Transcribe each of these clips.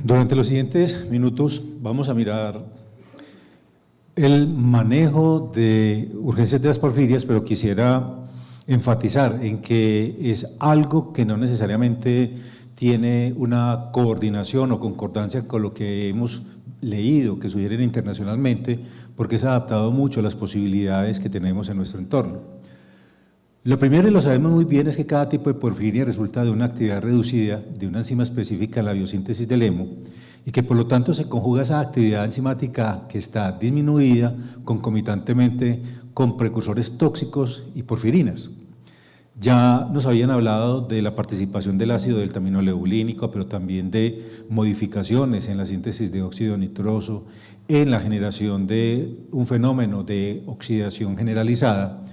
Durante los siguientes minutos vamos a mirar el manejo de urgencias de las porfirias, pero quisiera enfatizar en que es algo que no necesariamente tiene una coordinación o concordancia con lo que hemos leído, que sugieren internacionalmente, porque es adaptado mucho a las posibilidades que tenemos en nuestro entorno. Lo primero, y lo sabemos muy bien, es que cada tipo de porfiria resulta de una actividad reducida de una enzima específica en la biosíntesis del hemo y que por lo tanto se conjuga esa actividad enzimática que está disminuida concomitantemente con precursores tóxicos y porfirinas. Ya nos habían hablado de la participación del ácido deltaminoleulínico, pero también de modificaciones en la síntesis de óxido nitroso, en la generación de un fenómeno de oxidación generalizada.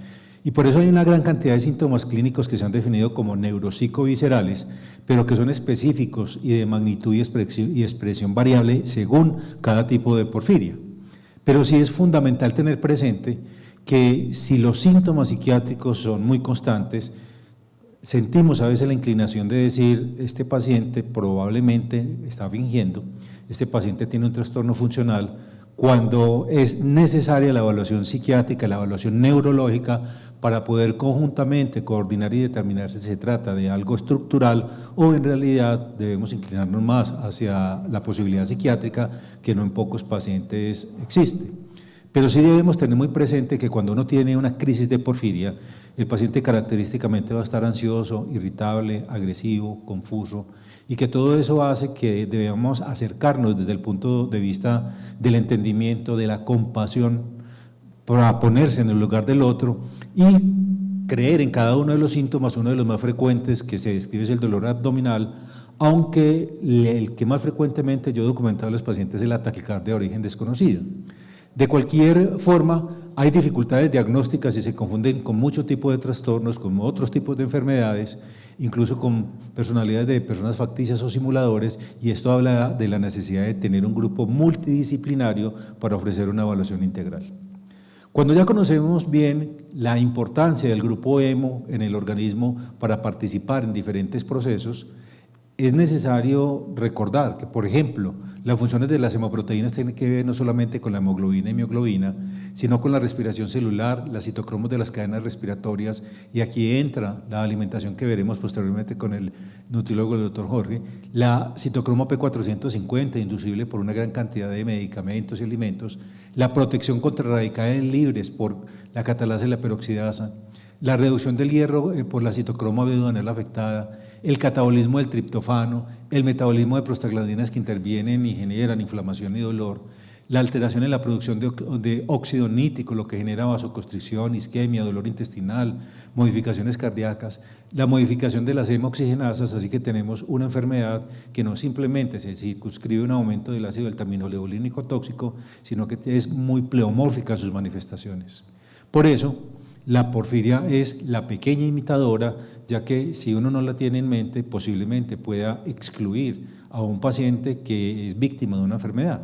Y por eso hay una gran cantidad de síntomas clínicos que se han definido como neuropsicoviscerales, pero que son específicos y de magnitud y expresión variable según cada tipo de porfiria. Pero sí es fundamental tener presente que si los síntomas psiquiátricos son muy constantes, sentimos a veces la inclinación de decir, este paciente probablemente está fingiendo, este paciente tiene un trastorno funcional, cuando es necesaria la evaluación psiquiátrica, la evaluación neurológica, para poder conjuntamente coordinar y determinar si se trata de algo estructural o en realidad debemos inclinarnos más hacia la posibilidad psiquiátrica, que no en pocos pacientes existe. Pero sí debemos tener muy presente que cuando uno tiene una crisis de porfiria, el paciente característicamente va a estar ansioso, irritable, agresivo, confuso, y que todo eso hace que debamos acercarnos desde el punto de vista del entendimiento, de la compasión, para ponerse en el lugar del otro y creer en cada uno de los síntomas. Uno de los más frecuentes que se describe es el dolor abdominal, aunque el que más frecuentemente yo he documentado en los pacientes es la taquicardia de origen desconocido. De cualquier forma, hay dificultades diagnósticas y se confunden con muchos tipos de trastornos, con otros tipos de enfermedades, incluso con personalidades de personas facticias o simuladores, y esto habla de la necesidad de tener un grupo multidisciplinario para ofrecer una evaluación integral. Cuando ya conocemos bien la importancia del grupo hemo en el organismo para participar en diferentes procesos, es necesario recordar que, por ejemplo, las funciones de las hemoproteínas tienen que ver no solamente con la hemoglobina y mioglobina, sino con la respiración celular, las citocromos de las cadenas respiratorias, y aquí entra la alimentación que veremos posteriormente con el nutriólogo el doctor Jorge, la citocromo P450, inducible por una gran cantidad de medicamentos y alimentos, la protección contra radicales libres por la catalasa y la peroxidasa, la reducción del hierro por la citocromo abdominal afectada, el catabolismo del triptofano, el metabolismo de prostaglandinas que intervienen y generan inflamación y dolor, la alteración en la producción de óxido nítrico, lo que genera vasoconstricción, isquemia, dolor intestinal, modificaciones cardíacas, la modificación de las hemoxigenasas, así que tenemos una enfermedad que no simplemente se circunscribe a un aumento del ácido deltaminoleulínico tóxico, sino que es muy pleomórfica en sus manifestaciones. Por eso, la porfiria es la pequeña imitadora, ya que si uno no la tiene en mente, posiblemente pueda excluir a un paciente que es víctima de una enfermedad.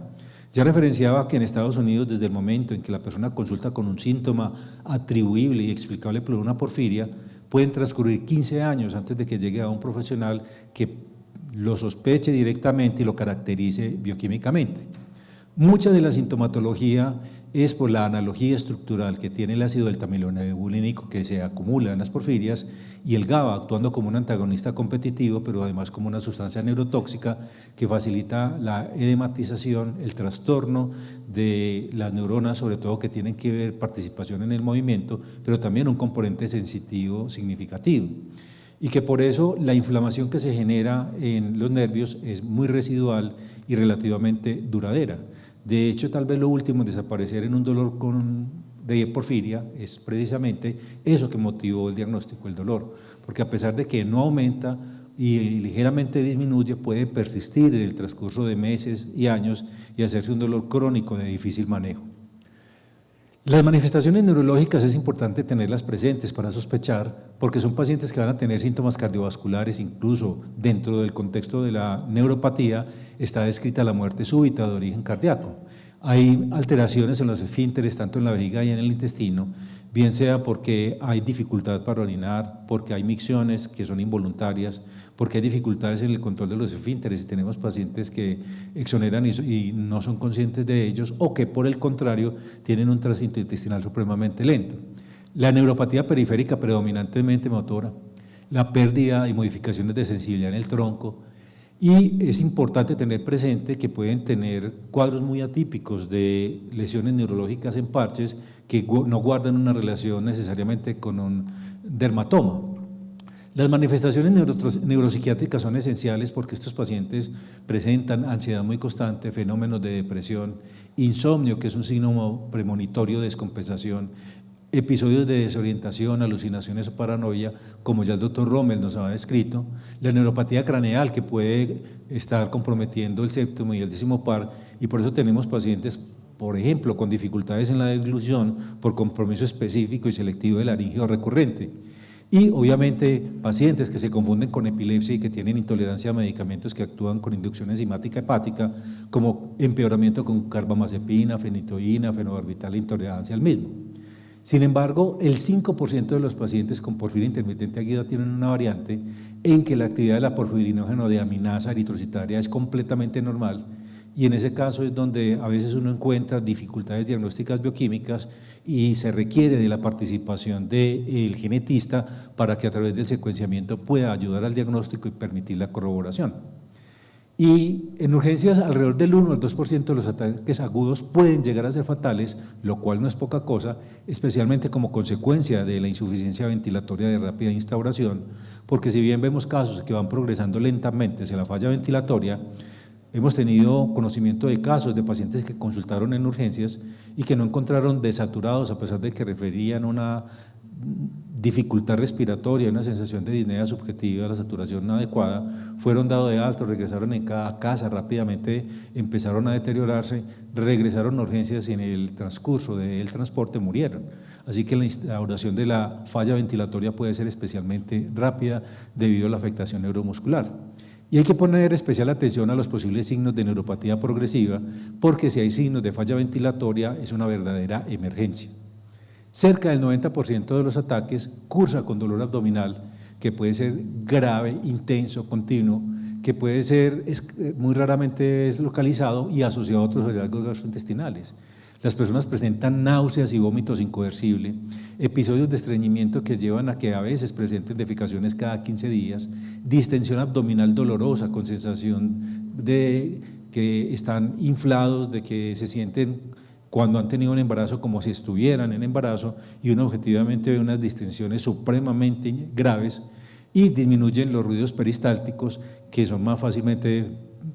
Ya referenciaba que en Estados Unidos, desde el momento en que la persona consulta con un síntoma atribuible y explicable por una porfiria, pueden transcurrir 15 años antes de que llegue a un profesional que lo sospeche directamente y lo caracterice bioquímicamente. Mucha de la sintomatología es por la analogía estructural que tiene el ácido deltaminoleulínico que se acumula en las porfirias y el GABA actuando como un antagonista competitivo, pero además como una sustancia neurotóxica que facilita la edematización, el trastorno de las neuronas, sobre todo que tienen que ver participación en el movimiento, pero también un componente sensitivo significativo. Y que por eso la inflamación que se genera en los nervios es muy residual y relativamente duradera. De hecho, tal vez lo último en desaparecer en un dolor de porfiria es precisamente eso que motivó el diagnóstico, el dolor, porque a pesar de que no aumenta y ligeramente disminuye, puede persistir en el transcurso de meses y años y hacerse un dolor crónico de difícil manejo. Las manifestaciones neurológicas es importante tenerlas presentes para sospechar, porque son pacientes que van a tener síntomas cardiovasculares, incluso dentro del contexto de la neuropatía está descrita la muerte súbita de origen cardíaco. Hay alteraciones en los esfínteres, tanto en la vejiga y en el intestino, bien sea porque hay dificultad para orinar, porque hay micciones que son involuntarias, porque hay dificultades en el control de los esfínteres y tenemos pacientes que exoneran y no son conscientes de ellos, o que por el contrario tienen un tránsito intestinal supremamente lento. La neuropatía periférica predominantemente motora, la pérdida y modificaciones de sensibilidad en el tronco. Y es importante tener presente que pueden tener cuadros muy atípicos de lesiones neurológicas en parches que no guardan una relación necesariamente con un dermatoma. Las manifestaciones neuropsiquiátricas son esenciales porque estos pacientes presentan ansiedad muy constante, fenómenos de depresión, insomnio, que es un signo premonitorio de descompensación, episodios de desorientación, alucinaciones o paranoia, como ya el doctor Rommel nos ha descrito, la neuropatía craneal que puede estar comprometiendo el séptimo y el décimo par, y por eso tenemos pacientes, por ejemplo, con dificultades en la deglución por compromiso específico y selectivo del laringio recurrente. Y obviamente pacientes que se confunden con epilepsia y que tienen intolerancia a medicamentos que actúan con inducción enzimática hepática, como empeoramiento con carbamazepina, fenitoína, fenobarbital e intolerancia al mismo. Sin embargo, el 5% de los pacientes con porfiria intermitente aguda tienen una variante en que la actividad de la porfirinógeno de aminasa eritrocitaria es completamente normal, y en ese caso es donde a veces uno encuentra dificultades diagnósticas bioquímicas y se requiere de la participación del genetista para que a través del secuenciamiento pueda ayudar al diagnóstico y permitir la corroboración. Y en urgencias alrededor del 1 al 2% de los ataques agudos pueden llegar a ser fatales, lo cual no es poca cosa, especialmente como consecuencia de la insuficiencia ventilatoria de rápida instauración, porque si bien vemos casos que van progresando lentamente hacia la falla ventilatoria, hemos tenido conocimiento de casos de pacientes que consultaron en urgencias y que no encontraron desaturados a pesar de que referían una dificultad respiratoria, una sensación de disnea subjetiva, la saturación no adecuada, fueron dados de alto, regresaron a casa rápidamente, empezaron a deteriorarse, regresaron a urgencias y en el transcurso del transporte murieron. Así que la instauración de la falla ventilatoria puede ser especialmente rápida debido a la afectación neuromuscular. Y hay que poner especial atención a los posibles signos de neuropatía progresiva, porque si hay signos de falla ventilatoria es una verdadera emergencia. Cerca del 90% de los ataques cursa con dolor abdominal, que puede ser grave, intenso, continuo, que puede ser, muy raramente es localizado y asociado a otros hallazgos gastrointestinales. Las personas presentan náuseas y vómitos incoercibles, episodios de estreñimiento que llevan a que a veces presenten defecaciones cada 15 días, distensión abdominal dolorosa con sensación de que están inflados, de que se sienten cuando han tenido un embarazo como si estuvieran en embarazo, y uno objetivamente ve unas distensiones supremamente graves, y disminuyen los ruidos peristálticos que son más fácilmente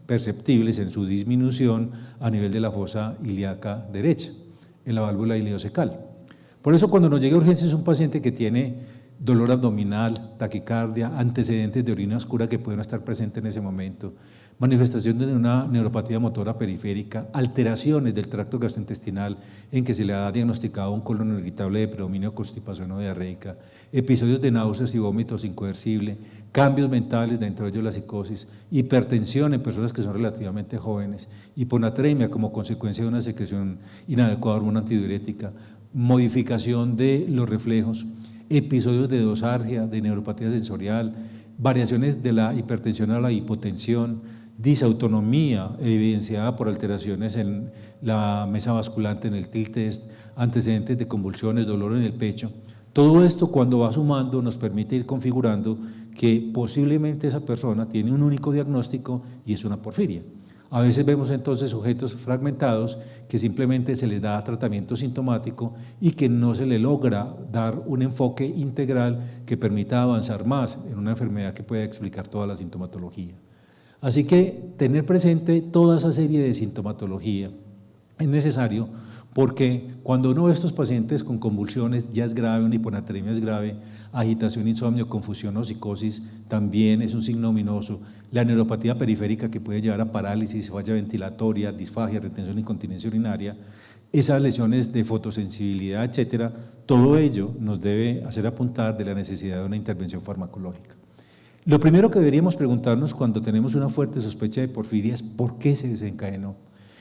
perceptibles en su disminución a nivel de la fosa ilíaca derecha, en la válvula iliocecal. Por eso cuando nos llega a urgencias un paciente que tiene dolor abdominal, taquicardia, antecedentes de orina oscura que pueden estar presentes en ese momento, manifestación de una neuropatía motora periférica, alteraciones del tracto gastrointestinal en que se le ha diagnosticado un colon irritable de predominio constipación o diarreica, episodios de náuseas y vómitos incoercibles, cambios mentales, dentro de ellos la psicosis, hipertensión en personas que son relativamente jóvenes, hiponatremia como consecuencia de una secreción inadecuada de hormona antidiurética, modificación de los reflejos, episodios de dosargia, de neuropatía sensorial, variaciones de la hipertensión a la hipotensión, disautonomía evidenciada por alteraciones en la mesa basculante, en el tilt test, antecedentes de convulsiones, dolor en el pecho. Todo esto, cuando va sumando, nos permite ir configurando que posiblemente esa persona tiene un único diagnóstico y es una porfiria. A veces vemos entonces sujetos fragmentados que simplemente se les da tratamiento sintomático y que no se le logra dar un enfoque integral que permita avanzar más en una enfermedad que pueda explicar toda la sintomatología. Así que tener presente toda esa serie de sintomatología es necesario, porque cuando uno ve a estos pacientes con convulsiones ya es grave, una hiponatremia es grave, agitación, insomnio, confusión o psicosis también es un signo ominoso, la neuropatía periférica que puede llevar a parálisis, falla ventilatoria, disfagia, retención e incontinencia urinaria, esas lesiones de fotosensibilidad, etcétera, todo ello nos debe hacer apuntar de la necesidad de una intervención farmacológica. Lo primero que deberíamos preguntarnos cuando tenemos una fuerte sospecha de porfiria es ¿por qué se desencadenó?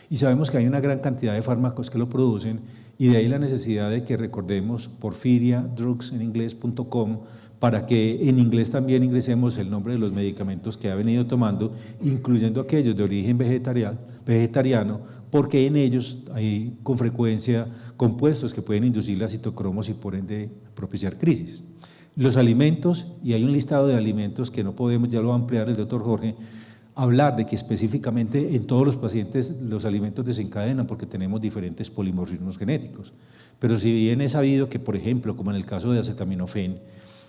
Y sabemos que hay una gran cantidad de fármacos que lo producen, y de ahí la necesidad de que recordemos porfiriadrugs.com para que en inglés también ingresemos el nombre de los medicamentos que ha venido tomando, incluyendo aquellos de origen vegetariano, porque en ellos hay con frecuencia compuestos que pueden inducir la citocromos y por ende propiciar crisis. Los alimentos, y hay un listado de alimentos que no podemos, ya lo va a ampliar el doctor Jorge, hablar de que específicamente en todos los pacientes los alimentos desencadenan porque tenemos diferentes polimorfismos genéticos. Pero si bien es sabido que, por ejemplo, como en el caso de acetaminofén,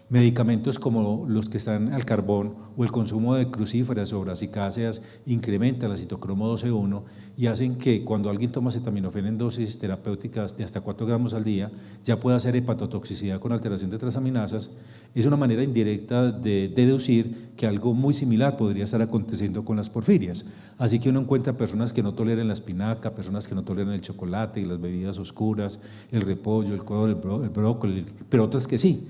medicamentos como los que están al carbón o el consumo de crucíferas o brassicáceas incrementan la citocromo 12.1 y hacen que cuando alguien toma acetaminofén en dosis terapéuticas de hasta 4 gramos al día ya pueda hacer hepatotoxicidad con alteración de transaminasas. Es una manera indirecta de deducir que algo muy similar podría estar aconteciendo con las porfirias. Así que uno encuentra personas que no toleran la espinaca, personas que no toleran el chocolate y las bebidas oscuras, el repollo, el col, el brócoli, pero otras que sí.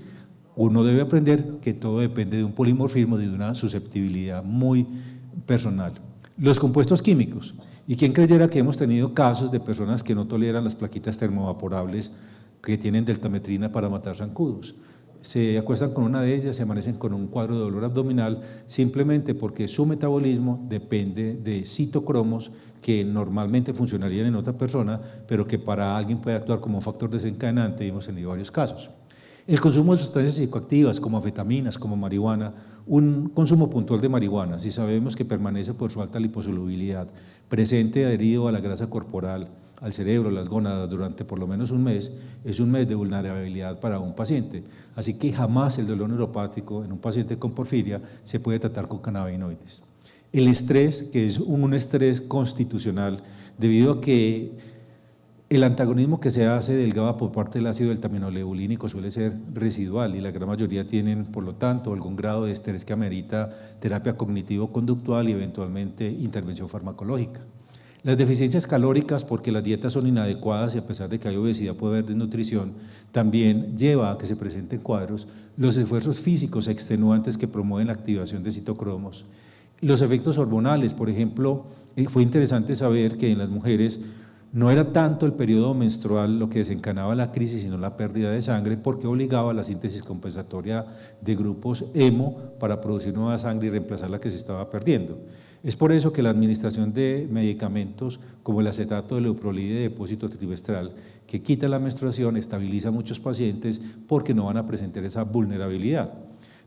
Uno debe aprender que todo depende de un polimorfismo y de una susceptibilidad muy personal. Los compuestos químicos. ¿Y quién creyera que hemos tenido casos de personas que no toleran las plaquitas termovaporables que tienen deltametrina para matar zancudos? Se acuestan con una de ellas, se amanecen con un cuadro de dolor abdominal simplemente porque su metabolismo depende de citocromos que normalmente funcionarían en otra persona, pero que para alguien puede actuar como un factor desencadenante, y hemos tenido varios casos. El consumo de sustancias psicoactivas como anfetaminas, como marihuana, un consumo puntual de marihuana, si sabemos que permanece por su alta liposolubilidad, presente adherido a la grasa corporal, al cerebro, las gónadas durante por lo menos un mes, es un mes de vulnerabilidad para un paciente. Así que jamás el dolor neuropático en un paciente con porfiria se puede tratar con cannabinoides. El estrés, que es un estrés constitucional, debido a que el antagonismo que se hace del GABA por parte del ácido deltaminoleulínico suele ser residual y la gran mayoría tienen, por lo tanto, algún grado de estrés que amerita terapia cognitivo-conductual y eventualmente intervención farmacológica. Las deficiencias calóricas, porque las dietas son inadecuadas y a pesar de que hay obesidad puede haber desnutrición, también lleva a que se presenten cuadros. Los esfuerzos físicos extenuantes que promueven la activación de citocromos. Los efectos hormonales, por ejemplo, fue interesante saber que en las mujeres no era tanto el periodo menstrual lo que desencadenaba la crisis, sino la pérdida de sangre, porque obligaba a la síntesis compensatoria de grupos hemo para producir nueva sangre y reemplazar la que se estaba perdiendo. Es por eso que la administración de medicamentos como el acetato de leuprolide de depósito trimestral, que quita la menstruación, estabiliza a muchos pacientes porque no van a presentar esa vulnerabilidad.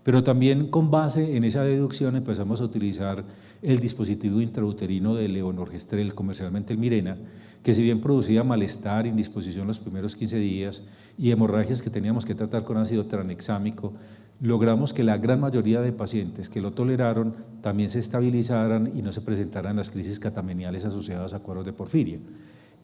Pero también con base en esa deducción empezamos a utilizar el dispositivo intrauterino de levonorgestrel, comercialmente el Mirena, que si bien producía malestar, indisposición los primeros 15 días y hemorragias que teníamos que tratar con ácido tranexámico, logramos que la gran mayoría de pacientes que lo toleraron también se estabilizaran y no se presentaran las crisis catameniales asociadas a cuadros de porfiria.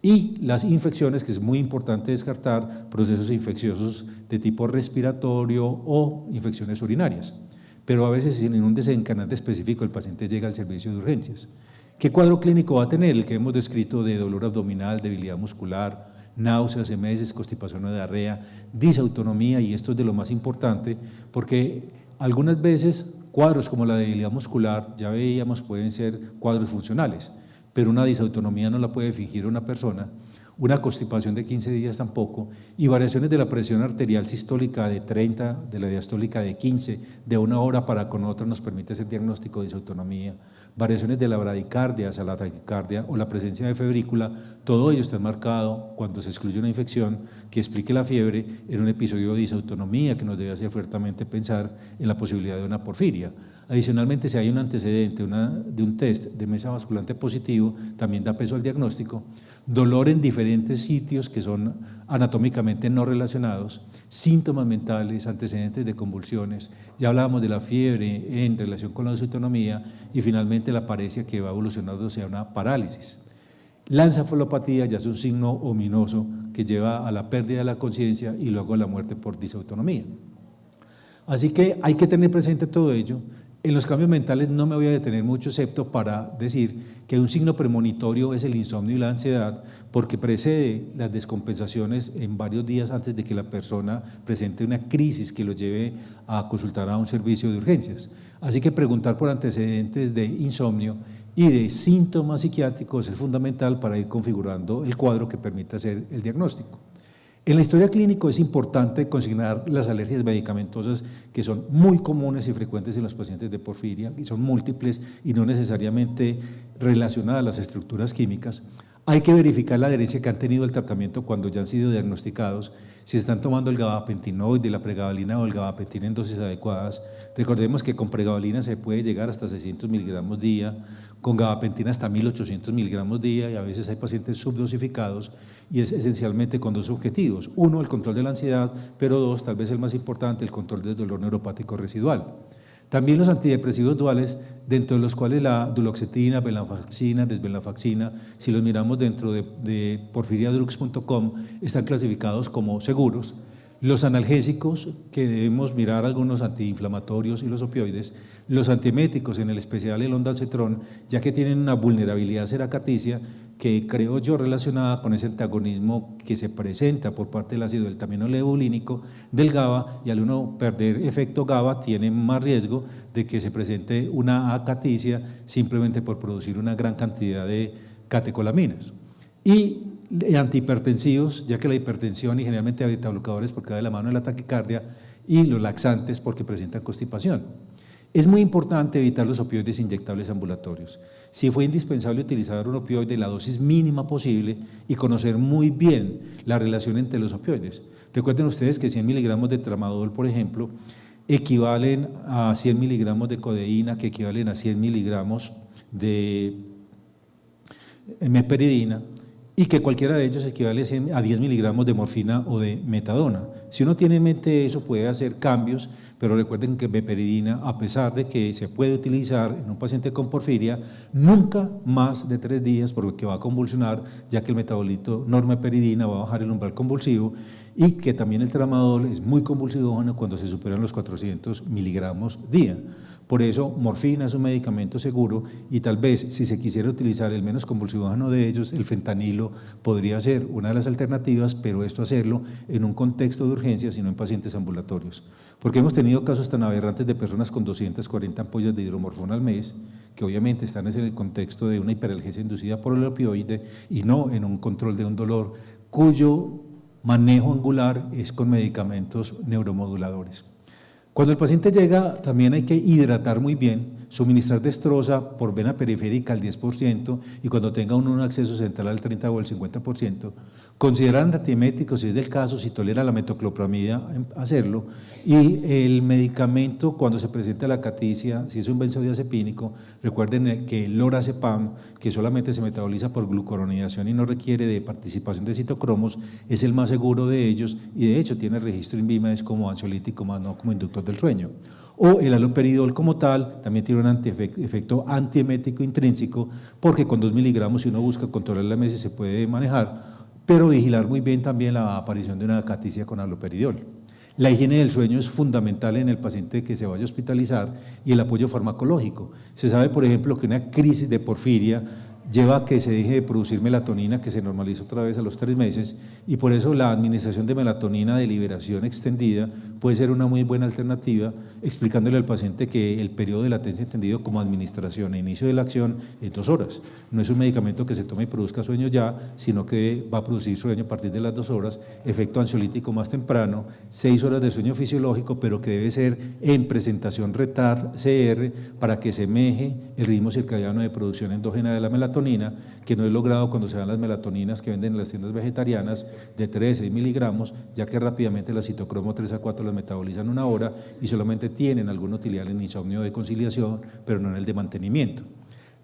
Y las infecciones, que es muy importante descartar, procesos infecciosos de tipo respiratorio o infecciones urinarias. Pero a veces sin un desencadenante específico el paciente llega al servicio de urgencias. ¿Qué cuadro clínico va a tener? El que hemos descrito de dolor abdominal, debilidad muscular, náuseas, emesis, constipación o diarrea, disautonomía, y esto es de lo más importante porque algunas veces cuadros como la debilidad muscular, ya veíamos, pueden ser cuadros funcionales, pero una disautonomía no la puede fingir una persona, una constipación de 15 días tampoco, y variaciones de la presión arterial sistólica de 30, de la diastólica de 15, de una hora para con otra nos permite hacer diagnóstico de disautonomía, variaciones de la bradicardia hacia la taquicardia o la presencia de febrícula, todo ello está marcado cuando se excluye una infección que explique la fiebre en un episodio de disautonomía que nos debe hacer fuertemente pensar en la posibilidad de una porfiria. Adicionalmente, si hay un antecedente de un test de mesa basculante positivo, también da peso al diagnóstico. Dolor en diferentes sitios que son anatómicamente no relacionados, síntomas mentales, antecedentes de convulsiones, ya hablábamos de la fiebre en relación con la disautonomía y finalmente la paresia que va evolucionando hacia una parálisis. La encefalopatía ya es un signo ominoso que lleva a la pérdida de la conciencia y luego a la muerte por disautonomía. Así que hay que tener presente todo ello. En los cambios mentales no me voy a detener mucho, excepto para decir que un signo premonitorio es el insomnio y la ansiedad, porque precede las descompensaciones en varios días antes de que la persona presente una crisis que lo lleve a consultar a un servicio de urgencias. Así que preguntar por antecedentes de insomnio y de síntomas psiquiátricos es fundamental para ir configurando el cuadro que permita hacer el diagnóstico. En la historia clínica es importante consignar las alergias medicamentosas que son muy comunes y frecuentes en los pacientes de porfiria y son múltiples y no necesariamente relacionadas a las estructuras químicas. Hay que verificar la adherencia que han tenido al tratamiento cuando ya han sido diagnosticados, si están tomando el gabapentinoide, la pregabalina o el gabapentina en dosis adecuadas. Recordemos que con pregabalina se puede llegar hasta 600 miligramos día, con gabapentina hasta 1800 miligramos día, y a veces hay pacientes subdosificados, y es esencialmente con dos objetivos: uno, el control de la ansiedad, pero dos, tal vez el más importante, el control del dolor neuropático residual. También los antidepresivos duales, dentro de los cuales la duloxetina, venlafaxina, desvenlafaxina, si los miramos dentro de porfiriadrugs.com, están clasificados como seguros. Los analgésicos, que debemos mirar algunos antiinflamatorios y los opioides, los antieméticos, en el especial el ondansetrón, ya que tienen una vulnerabilidad seracaticia que creo yo relacionada con ese antagonismo que se presenta por parte del ácido deltaminolevolínico del GABA, y al uno perder efecto GABA tiene más riesgo de que se presente una acaticia simplemente por producir una gran cantidad de catecolaminas. Y antihipertensivos, ya que la hipertensión y generalmente beta-bloqueadores porque va de la mano de la taquicardia, y los laxantes porque presentan constipación. Es muy importante evitar los opioides inyectables ambulatorios. Si fue indispensable utilizar un opioide, la dosis mínima posible y conocer muy bien la relación entre los opioides. Recuerden ustedes que 100 miligramos de tramadol, por ejemplo, equivalen a 100 miligramos de codeína, que equivalen a 100 miligramos de meperidina, y que cualquiera de ellos equivale a 10 miligramos de morfina o de metadona. Si uno tiene en mente eso, puede hacer cambios, pero recuerden que meperidina, a pesar de que se puede utilizar en un paciente con porfiria, nunca más de 3 días, porque va a convulsionar, ya que el metabolito normeperidina va a bajar el umbral convulsivo, y que también el tramadol es muy convulsivógeno cuando se superan los 400 miligramos día. Por eso, morfina es un medicamento seguro, y tal vez si se quisiera utilizar el menos convulsivógeno de ellos, el fentanilo podría ser una de las alternativas, pero esto hacerlo en un contexto de urgencias y no en pacientes ambulatorios. Porque hemos tenido casos tan aberrantes de personas con 240 ampollas de hidromorfona al mes, que obviamente están en el contexto de una hiperalgesia inducida por el opioide y no en un control de un dolor cuyo manejo angular es con medicamentos neuromoduladores. Cuando el paciente llega, también hay que hidratar muy bien, suministrar destroza por vena periférica al 10%, y cuando tenga uno un acceso central al 30 o al 50%, considerar antieméticos si es del caso, si tolera la metoclopramida, hacerlo, y el medicamento cuando se presenta la acaticia, si es un benzodiazepínico, recuerden que el lorazepam, que solamente se metaboliza por glucuronidación y no requiere de participación de citocromos, es el más seguro de ellos, y de hecho tiene registro INVIMA, es como ansiolítico más no como inductor del sueño. O el haloperidol como tal también tiene un efecto antiemético intrínseco, porque con 2 miligramos, si uno busca controlar la MS, se puede manejar, pero vigilar muy bien también la aparición de una acaticia con haloperidol. La higiene del sueño es fundamental en el paciente que se vaya a hospitalizar, y el apoyo farmacológico. Se sabe, por ejemplo, que una crisis de porfiria lleva a que se deje de producir melatonina, que se normaliza otra vez a los 3 meses, y por eso la administración de melatonina de liberación extendida puede ser una muy buena alternativa, explicándole al paciente que el periodo de latencia entendido como administración e inicio de la acción es 2 horas. No es un medicamento que se tome y produzca sueño ya, sino que va a producir sueño a partir de las 2 horas, efecto ansiolítico más temprano, 6 horas de sueño fisiológico, pero que debe ser en presentación retard-CR para que semeje el ritmo circadiano de producción endógena de la melatonina, que no es logrado cuando se dan las melatoninas que venden en las tiendas vegetarianas de 3 a 6 miligramos, ya que rápidamente la citocromo 3 a 4 las metabolizan en 1 hora y solamente tienen alguna utilidad en el insomnio de conciliación, pero no en el de mantenimiento.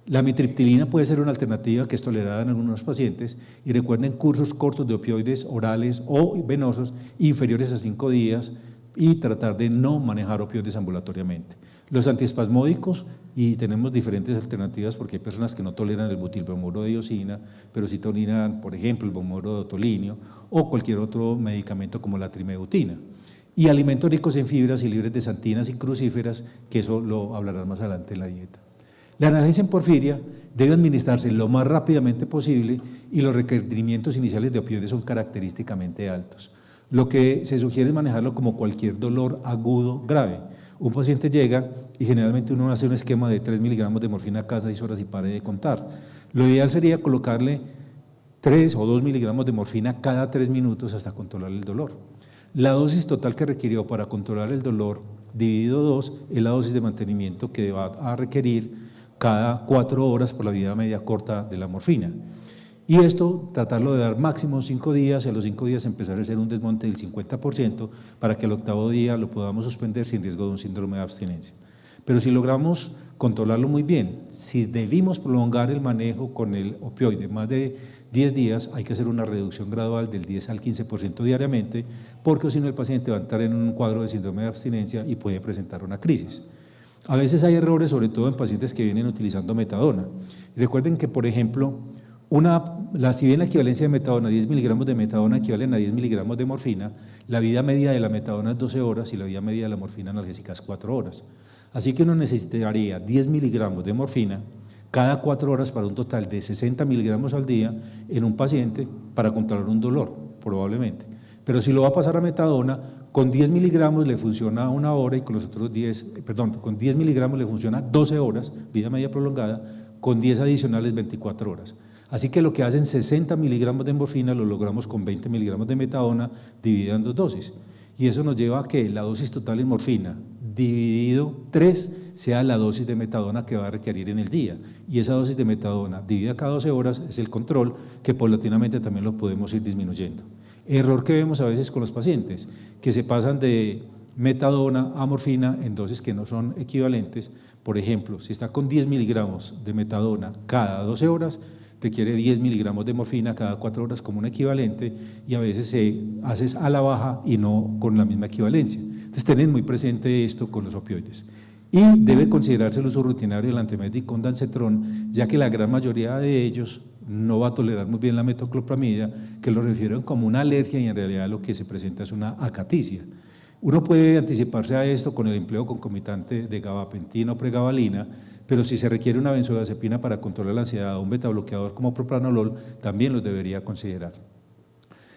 La amitriptilina puede ser una alternativa que es tolerada en algunos pacientes, y recuerden cursos cortos de opioides orales o venosos inferiores a 5 días y tratar de no manejar opioides ambulatoriamente. Los antiespasmódicos, y tenemos diferentes alternativas porque hay personas que no toleran el butilbromuro de diosina, pero sí toleran, por ejemplo, el bromuro de otolinio o cualquier otro medicamento como la trimebutina. Y alimentos ricos en fibras y libres de santinas y crucíferas, que eso lo hablarán más adelante en la dieta. La analgesia en porfiria debe administrarse lo más rápidamente posible, y los requerimientos iniciales de opioides son característicamente altos. Lo que se sugiere es manejarlo como cualquier dolor agudo grave. Un paciente llega y generalmente uno hace un esquema de 3 miligramos de morfina cada 6 horas y pare de contar. Lo ideal sería colocarle 3 o 2 miligramos de morfina cada 3 minutos hasta controlar el dolor. La dosis total que requirió para controlar el dolor dividido 2 es la dosis de mantenimiento que va a requerir cada 4 horas por la vida media corta de la morfina. Y esto, tratarlo de dar máximo 5 días, y a los 5 días empezar a hacer un desmonte del 50% para que al 8º día lo podamos suspender sin riesgo de un síndrome de abstinencia. Pero si logramos controlarlo muy bien, si debimos prolongar el manejo con el opioide más de 10 días, hay que hacer una reducción gradual del 10 al 15% diariamente, porque si no el paciente va a entrar en un cuadro de síndrome de abstinencia y puede presentar una crisis. A veces hay errores, sobre todo en pacientes que vienen utilizando metadona. Y recuerden que, por ejemplo, si bien la equivalencia de metadona, 10 miligramos de metadona equivalen a 10 miligramos de morfina, la vida media de la metadona es 12 horas y la vida media de la morfina analgésica es 4 horas. Así que uno necesitaría 10 miligramos de morfina cada 4 horas para un total de 60 miligramos al día en un paciente para controlar un dolor, probablemente. Pero si lo va a pasar a metadona, con 10 miligramos le funciona 1 hora y con los otros con 10 miligramos le funciona 12 horas, vida media prolongada, con 10 adicionales 24 horas. Así que lo que hacen 60 miligramos de morfina lo logramos con 20 miligramos de metadona dividido en 2 dosis. Y eso nos lleva a que la dosis total en morfina dividido 3 sea la dosis de metadona que va a requerir en el día. Y esa dosis de metadona dividida cada 12 horas es el control que paulatinamente también lo podemos ir disminuyendo. Error que vemos a veces con los pacientes, que se pasan de metadona a morfina en dosis que no son equivalentes. Por ejemplo, si está con 10 miligramos de metadona cada 12 horas, requiere 10 miligramos de morfina cada 4 horas como un equivalente y a veces se hace a la baja y no con la misma equivalencia. Entonces, tener muy presente esto con los opioides. Y debe considerarse el uso rutinario del antiemético con dancetrón, ya que la gran mayoría de ellos no va a tolerar muy bien la metoclopramida, que lo refieren como una alergia y en realidad lo que se presenta es una acaticia. Uno puede anticiparse a esto con el empleo concomitante de gabapentina o pregabalina, pero si se requiere una benzodiazepina para controlar la ansiedad o un betabloqueador como propranolol, también los debería considerar.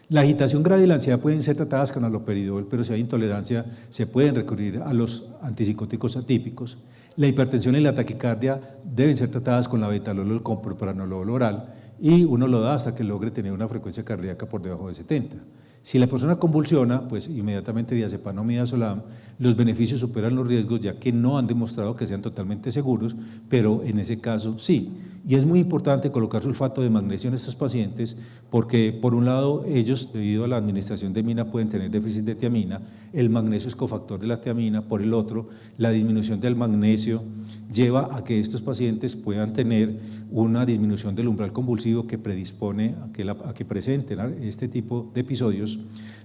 La agitación grave y la ansiedad pueden ser tratadas con haloperidol, pero si hay intolerancia se pueden recurrir a los antipsicóticos atípicos. La hipertensión y la taquicardia deben ser tratadas con la betalol con propranolol oral y uno lo da hasta que logre tener una frecuencia cardíaca por debajo de 70. Si la persona convulsiona, pues inmediatamente diazepam o midazolam, los beneficios superan los riesgos ya que no han demostrado que sean totalmente seguros, pero en ese caso sí. Y es muy importante colocar sulfato de magnesio en estos pacientes porque por un lado ellos debido a la administración de mina pueden tener déficit de tiamina, el magnesio es cofactor de la tiamina, por el otro la disminución del magnesio lleva a que estos pacientes puedan tener una disminución del umbral convulsivo que predispone a que presenten este tipo de episodios.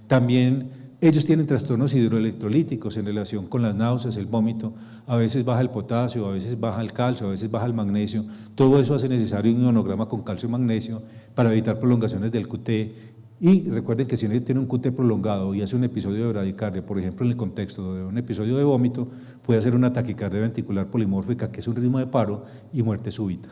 También ellos tienen trastornos hidroelectrolíticos en relación con las náuseas, el vómito, a veces baja el potasio, a veces baja el calcio, a veces baja el magnesio, todo eso hace necesario un ionograma con calcio y magnesio para evitar prolongaciones del QT. Y recuerden que si uno tiene un QT prolongado y hace un episodio de bradicardia, por ejemplo en el contexto de un episodio de vómito, puede hacer una taquicardia ventricular polimórfica, que es un ritmo de paro y muerte súbita.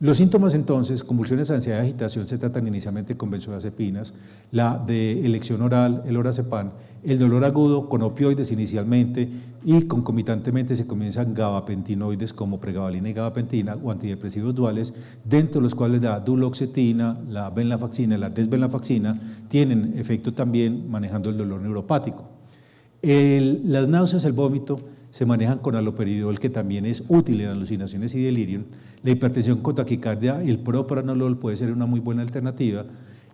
Los síntomas entonces, convulsiones, ansiedad y agitación se tratan inicialmente con benzodiazepinas, la de elección oral, el lorazepam, el dolor agudo con opioides inicialmente y concomitantemente se comienzan gabapentinoides como pregabalina y gabapentina o antidepresivos duales, dentro de los cuales la duloxetina, la venlafaxina y la desvenlafaxina tienen efecto también manejando el dolor neuropático. Las náuseas, el vómito, se manejan con haloperidol, que también es útil en alucinaciones y delirium. La hipertensión con taquicardia, el propranolol puede ser una muy buena alternativa.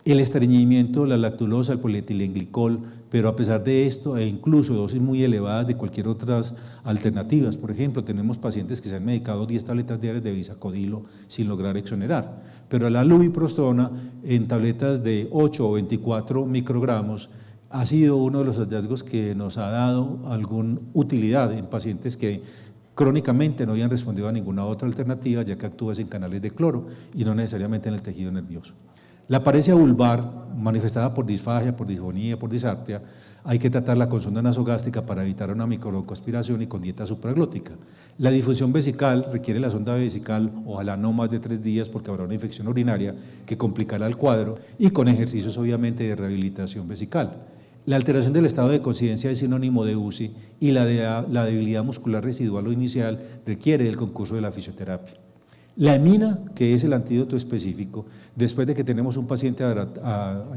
El estreñimiento, la lactulosa, el polietilenglicol, pero a pesar de esto, e incluso dosis muy elevadas de cualquier otras alternativas. Por ejemplo, tenemos pacientes que se han medicado 10 tabletas diarias de bisacodilo sin lograr exonerar. Pero la lubiprostona en tabletas de 8 o 24 microgramos ha sido uno de los hallazgos que nos ha dado alguna utilidad en pacientes que crónicamente no habían respondido a ninguna otra alternativa, ya que actúa en canales de cloro y no necesariamente en el tejido nervioso. La paresia vulvar, manifestada por disfagia, por disfonía, por disartria, hay que tratarla con sonda nasogástrica para evitar una microaspiración y con dieta supraglótica. La difusión vesical requiere la sonda vesical, ojalá no más de 3 días porque habrá una infección urinaria que complicará el cuadro y con ejercicios obviamente de rehabilitación vesical. La alteración del estado de conciencia es sinónimo de UCI y la debilidad muscular residual o inicial requiere el concurso de la fisioterapia. La emina, que es el antídoto específico, después de que tenemos un paciente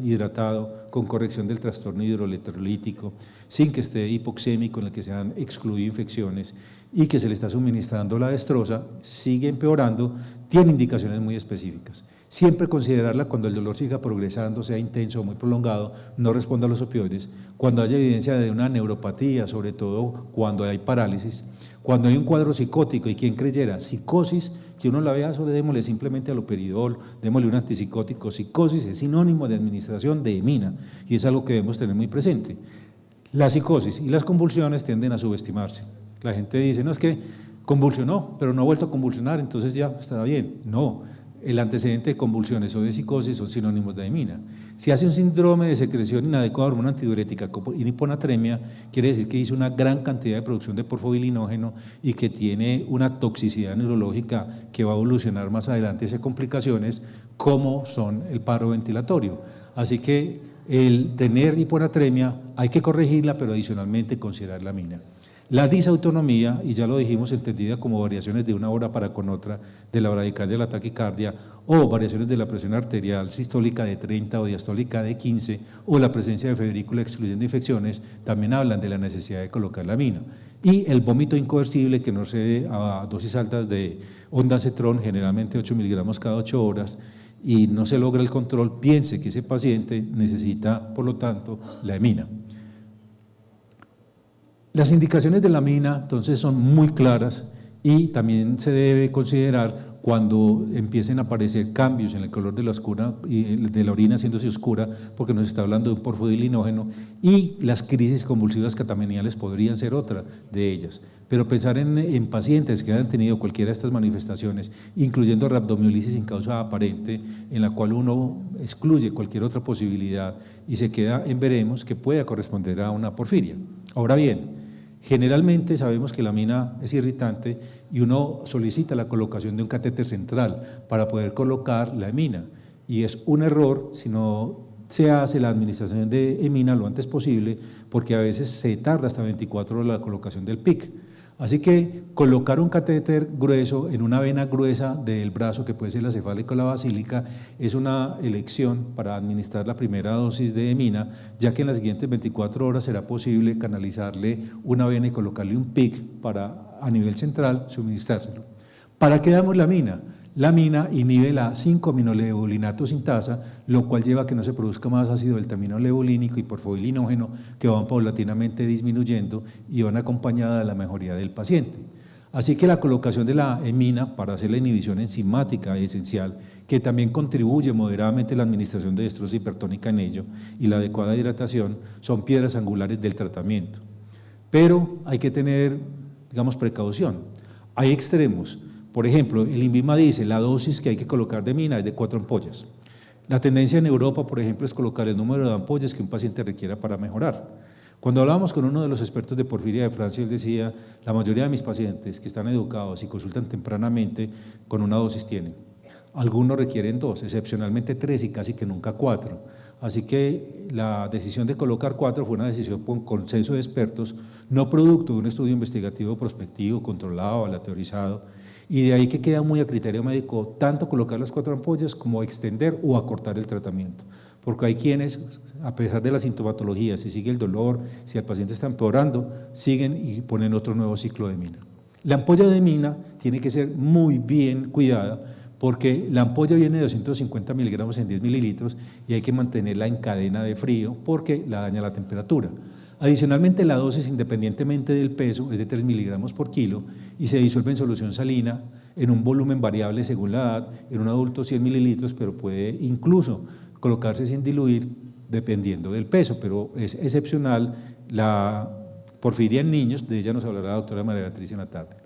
hidratado con corrección del trastorno hidroelectrolítico, sin que esté hipoxémico, en el que se han excluido infecciones y que se le está suministrando la destroza, sigue empeorando, tiene indicaciones muy específicas. Siempre considerarla cuando el dolor siga progresando, sea intenso o muy prolongado, no responda a los opioides, cuando haya evidencia de una neuropatía, sobre todo cuando hay parálisis, cuando hay un cuadro psicótico y quien creyera psicosis, que uno la vea, solo démosle simplemente aloperidol, démosle un antipsicótico. Psicosis es sinónimo de administración de emina y es algo que debemos tener muy presente. La psicosis y las convulsiones tienden a subestimarse. La gente dice, no, es que convulsionó, pero no ha vuelto a convulsionar, entonces ya está bien. No, el antecedente de convulsiones o de psicosis son sinónimos de emina. Si hace un síndrome de secreción inadecuada de hormona antidiurética y hiponatremia, quiere decir que hizo una gran cantidad de producción de porfobilinógeno y que tiene una toxicidad neurológica que va a evolucionar más adelante hacia complicaciones como son el paro ventilatorio. Así que el tener hiponatremia hay que corregirla, pero adicionalmente considerar la emina. La disautonomía, y ya lo dijimos, entendida como variaciones de una hora para con otra de la bradicardia de la taquicardia o variaciones de la presión arterial sistólica de 30 o diastólica de 15 o la presencia de febrícula excluyendo infecciones, también hablan de la necesidad de colocar la amina. Y el vómito incoercible que no cede a dosis altas de ondansetron, generalmente 8 miligramos cada 8 horas, y no se logra el control, piense que ese paciente necesita, por lo tanto, la emina. Las indicaciones de la amina entonces son muy claras y también se debe considerar cuando empiecen a aparecer cambios en el color de la orina haciéndose oscura, porque nos está hablando de un porfodilinógeno, y las crisis convulsivas catameniales podrían ser otra de ellas. Pero pensar en pacientes que hayan tenido cualquiera de estas manifestaciones, incluyendo rhabdomiolisis sin causa aparente, en la cual uno excluye cualquier otra posibilidad y se queda en veremos, que pueda corresponder a una porfiria. Ahora bien, generalmente sabemos que la amina es irritante y uno solicita la colocación de un catéter central para poder colocar la emina, y es un error si no se hace la administración de emina lo antes posible, porque a veces se tarda hasta 24 horas la colocación del PIC. Así que colocar un catéter grueso en una vena gruesa del brazo, que puede ser la cefálica o la basílica, es una elección para administrar la primera dosis de emina, ya que en las siguientes 24 horas será posible canalizarle una vena y colocarle un PIC para a nivel central suministrárselo. ¿Para qué damos la amina? La amina inhibe la 5-aminoleubolinato sintasa, lo cual lleva a que no se produzca más ácido delta-aminoleubolínico y porfobilinógeno, que van paulatinamente disminuyendo y van acompañadas de la mejoría del paciente. Así que la colocación de la emina para hacer la inhibición enzimática es esencial, que también contribuye moderadamente a la administración de destroza hipertónica en ello, y la adecuada hidratación son piedras angulares del tratamiento. Pero hay que tener, digamos, precaución. Hay extremos. Por ejemplo, el INVIMA dice la dosis que hay que colocar de emina es de 4 ampollas. La tendencia en Europa, por ejemplo, es colocar el número de ampollas que un paciente requiera para mejorar. Cuando hablábamos con uno de los expertos de porfiria de Francia, él decía, la mayoría de mis pacientes que están educados y consultan tempranamente, con una dosis tienen. Algunos requieren 2, excepcionalmente 3 y casi que nunca 4. Así que la decisión de colocar 4 fue una decisión con consenso de expertos, no producto de un estudio investigativo prospectivo, controlado, aleatorizado, y de ahí que queda muy a criterio médico tanto colocar las 4 ampollas como extender o acortar el tratamiento, porque hay quienes, a pesar de la sintomatología, si sigue el dolor, si el paciente está empeorando, siguen y ponen otro nuevo ciclo de emina. La ampolla de emina tiene que ser muy bien cuidada, porque la ampolla viene de 250 miligramos en 10 mililitros y hay que mantenerla en cadena de frío porque la daña la temperatura. Adicionalmente, la dosis, independientemente del peso, es de 3 miligramos por kilo y se disuelve en solución salina en un volumen variable según la edad, en un adulto 100 mililitros, pero puede incluso colocarse sin diluir dependiendo del peso, pero es excepcional la porfiria en niños, de ella nos hablará la doctora María Beatriz en la tarde.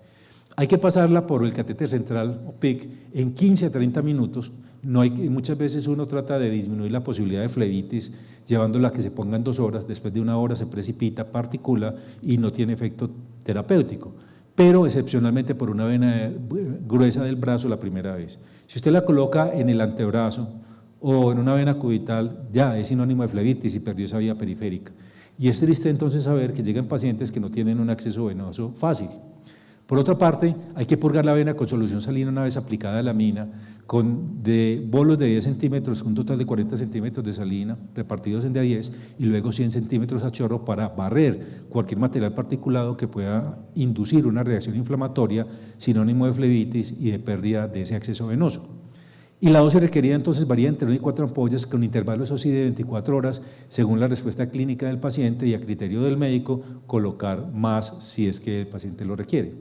Hay que pasarla por el catéter central o PIC en 15 a 30 minutos. Muchas veces uno trata de disminuir la posibilidad de flebitis llevándola a que se ponga en 2 horas, después de 1 hora se precipita, particula y no tiene efecto terapéutico, pero excepcionalmente por una vena gruesa del brazo la primera vez. Si usted la coloca en el antebrazo o en una vena cubital ya es sinónimo de flebitis y perdió esa vía periférica. Y es triste entonces saber que llegan pacientes que no tienen un acceso venoso fácil. Por otra parte, hay que purgar la vena con solución salina una vez aplicada la amina, con bolos de 10 centímetros, un total de 40 centímetros de salina repartidos en de a 10 y luego 100 centímetros a chorro para barrer cualquier material particulado que pueda inducir una reacción inflamatoria, sinónimo de flebitis y de pérdida de ese acceso venoso. Y la dosis requerida entonces varía entre 1 y 4 ampollas con intervalos así de 24 horas según la respuesta clínica del paciente y a criterio del médico colocar más si es que el paciente lo requiere.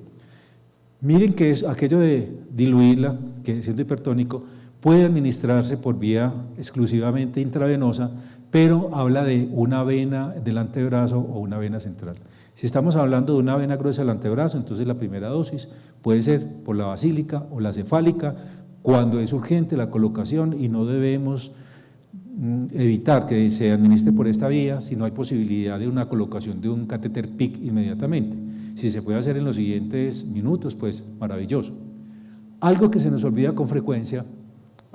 Miren que es aquello de diluirla, que siendo hipertónico, puede administrarse por vía exclusivamente intravenosa, pero habla de una vena del antebrazo o una vena central. Si estamos hablando de una vena gruesa del antebrazo, entonces la primera dosis puede ser por la basílica o la cefálica, cuando es urgente la colocación y no debemos evitar que se administre por esta vía si no hay posibilidad de una colocación de un catéter PIC inmediatamente. Si se puede hacer en los siguientes minutos, pues maravilloso. Algo que se nos olvida con frecuencia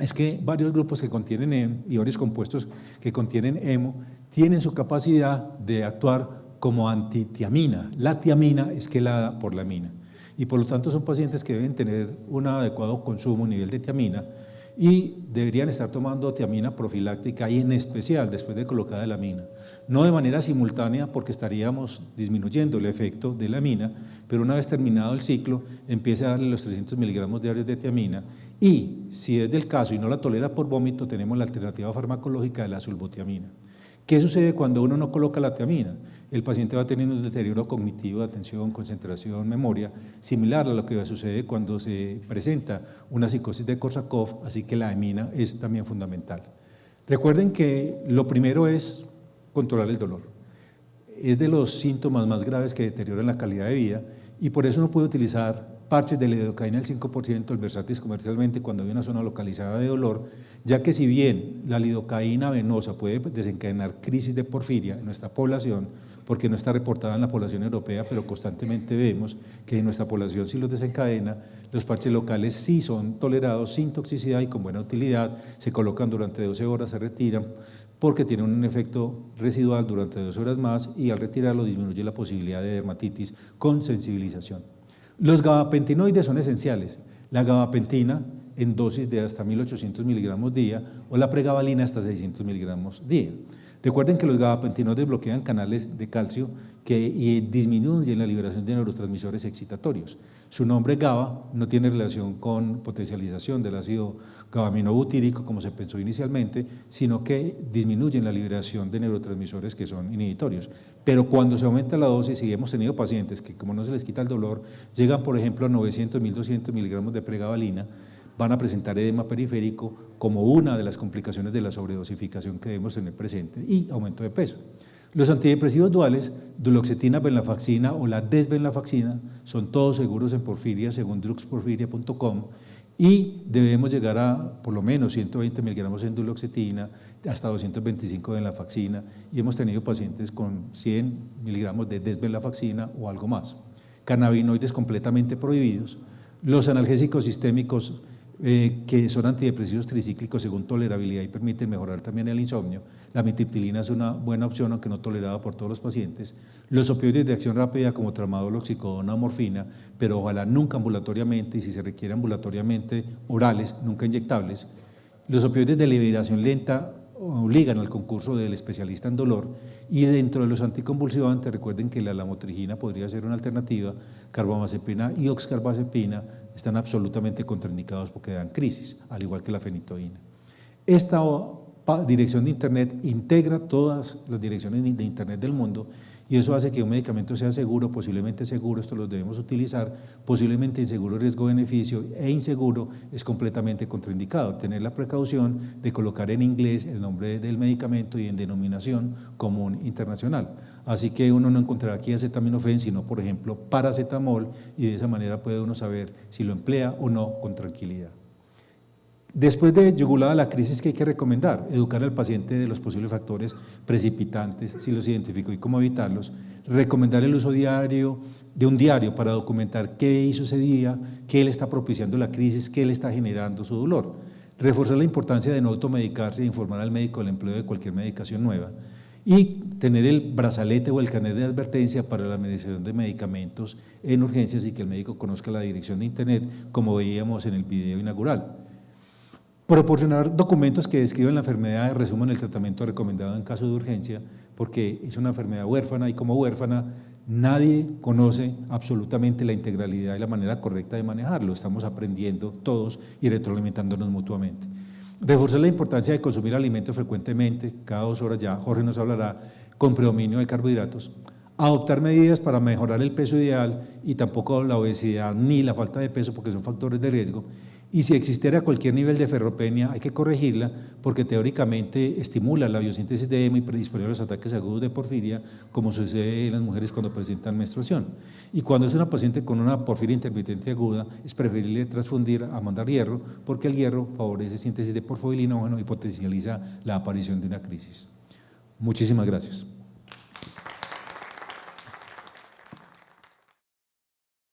es que varios grupos que contienen EM y varios compuestos que contienen hemo tienen su capacidad de actuar como antitiamina. La tiamina es quelada por la amina y por lo tanto son pacientes que deben tener un adecuado consumo, nivel de tiamina, y deberían estar tomando tiamina profiláctica y en especial después de colocada la amina. No de manera simultánea porque estaríamos disminuyendo el efecto de la amina, pero una vez terminado el ciclo empieza a darle los 300 miligramos diarios de tiamina y si es del caso y no la tolera por vómito tenemos la alternativa farmacológica de la sulbotiamina. ¿Qué sucede cuando uno no coloca la tiamina? El paciente va teniendo un deterioro cognitivo de atención, concentración, memoria, similar a lo que sucede cuando se presenta una psicosis de Korsakoff, así que la amina es también fundamental. Recuerden que lo primero es controlar el dolor. Es de los síntomas más graves que deterioran la calidad de vida y por eso uno puede utilizar parches de lidocaína al 5%, el Versatis comercialmente cuando hay una zona localizada de dolor, ya que si bien la lidocaína venosa puede desencadenar crisis de porfiria en nuestra población, porque no está reportada en la población europea, pero constantemente vemos que en nuestra población sí los desencadena, los parches locales sí son tolerados sin toxicidad y con buena utilidad, se colocan durante 12 horas, se retiran, porque tienen un efecto residual durante 2 horas más y al retirarlo disminuye la posibilidad de dermatitis con sensibilización. Los gabapentinoides son esenciales, la gabapentina en dosis de hasta 1800 miligramos día o la pregabalina hasta 600 miligramos día. Recuerden que los gabapentinoides bloquean canales de calcio y disminuyen la liberación de neurotransmisores excitatorios. Su nombre GABA no tiene relación con potencialización del ácido gabaminobutírico como se pensó inicialmente, sino que disminuyen la liberación de neurotransmisores que son inhibitorios. Pero cuando se aumenta la dosis, y hemos tenido pacientes que como no se les quita el dolor, llegan por ejemplo a 900, 1200 miligramos de pregabalina, van a presentar edema periférico como una de las complicaciones de la sobredosificación que debemos tener presente y aumento de peso. Los antidepresivos duales, duloxetina, venlafaxina o la desvenlafaxina, son todos seguros en porfiria según drugsporfiria.com y debemos llegar a por lo menos 120 miligramos en duloxetina, hasta 225 de venlafaxina y hemos tenido pacientes con 100 miligramos de desvenlafaxina o algo más. Cannabinoides completamente prohibidos. Los analgésicos sistémicos que son antidepresivos tricíclicos según tolerabilidad y permiten mejorar también el insomnio. La amitriptilina es una buena opción, aunque no tolerada por todos los pacientes. Los opioides de acción rápida como tramadol, oxicodona o morfina, pero ojalá nunca ambulatoriamente y si se requiere ambulatoriamente orales, nunca inyectables. Los opioides de liberación lenta obligan al concurso del especialista en dolor y dentro de los anticonvulsivantes recuerden que la lamotrigina podría ser una alternativa, carbamazepina y oxcarbazepina están absolutamente contraindicados porque dan crisis, al igual que la fenitoína. Esta dirección de internet integra todas las direcciones de internet del mundo y eso hace que un medicamento sea seguro, posiblemente seguro, esto lo debemos utilizar, posiblemente inseguro, riesgo-beneficio e inseguro es completamente contraindicado. Tener la precaución de colocar en inglés el nombre del medicamento y en denominación común internacional. Así que uno no encontrará aquí acetaminofén, sino por ejemplo paracetamol y de esa manera puede uno saber si lo emplea o no con tranquilidad. Después de yugulada la crisis, ¿qué hay que recomendar? Educar al paciente de los posibles factores precipitantes, si los identificó y cómo evitarlos. Recomendar el uso diario de un diario para documentar qué hizo ese día, qué le está propiciando la crisis, qué le está generando su dolor. reforzar la importancia de no automedicarse e informar al médico del empleo de cualquier medicación nueva, y tener el brazalete o el carnet de advertencia para la administración de medicamentos en urgencias y que el médico conozca la dirección de internet, como veíamos en el video inaugural. Proporcionar documentos que describan la enfermedad y resuman el tratamiento recomendado en caso de urgencia, porque es una enfermedad huérfana y como huérfana nadie conoce absolutamente la integralidad y la manera correcta de manejarlo. Estamos aprendiendo todos y retroalimentándonos mutuamente. Reforzar la importancia de consumir alimentos frecuentemente, cada 2 horas, ya Jorge nos hablará, con predominio de carbohidratos. Adoptar medidas para mejorar el peso ideal y tampoco la obesidad ni la falta de peso, porque son factores de riesgo. Y si existiera cualquier nivel de ferropenia, hay que corregirla porque teóricamente estimula la biosíntesis de hemo y predispone a los ataques agudos de porfiria, como sucede en las mujeres cuando presentan menstruación. Y cuando es una paciente con una porfiria intermitente aguda, es preferible transfundir a mandar hierro, porque el hierro favorece síntesis de porfobilinógeno y potencializa la aparición de una crisis. Muchísimas gracias.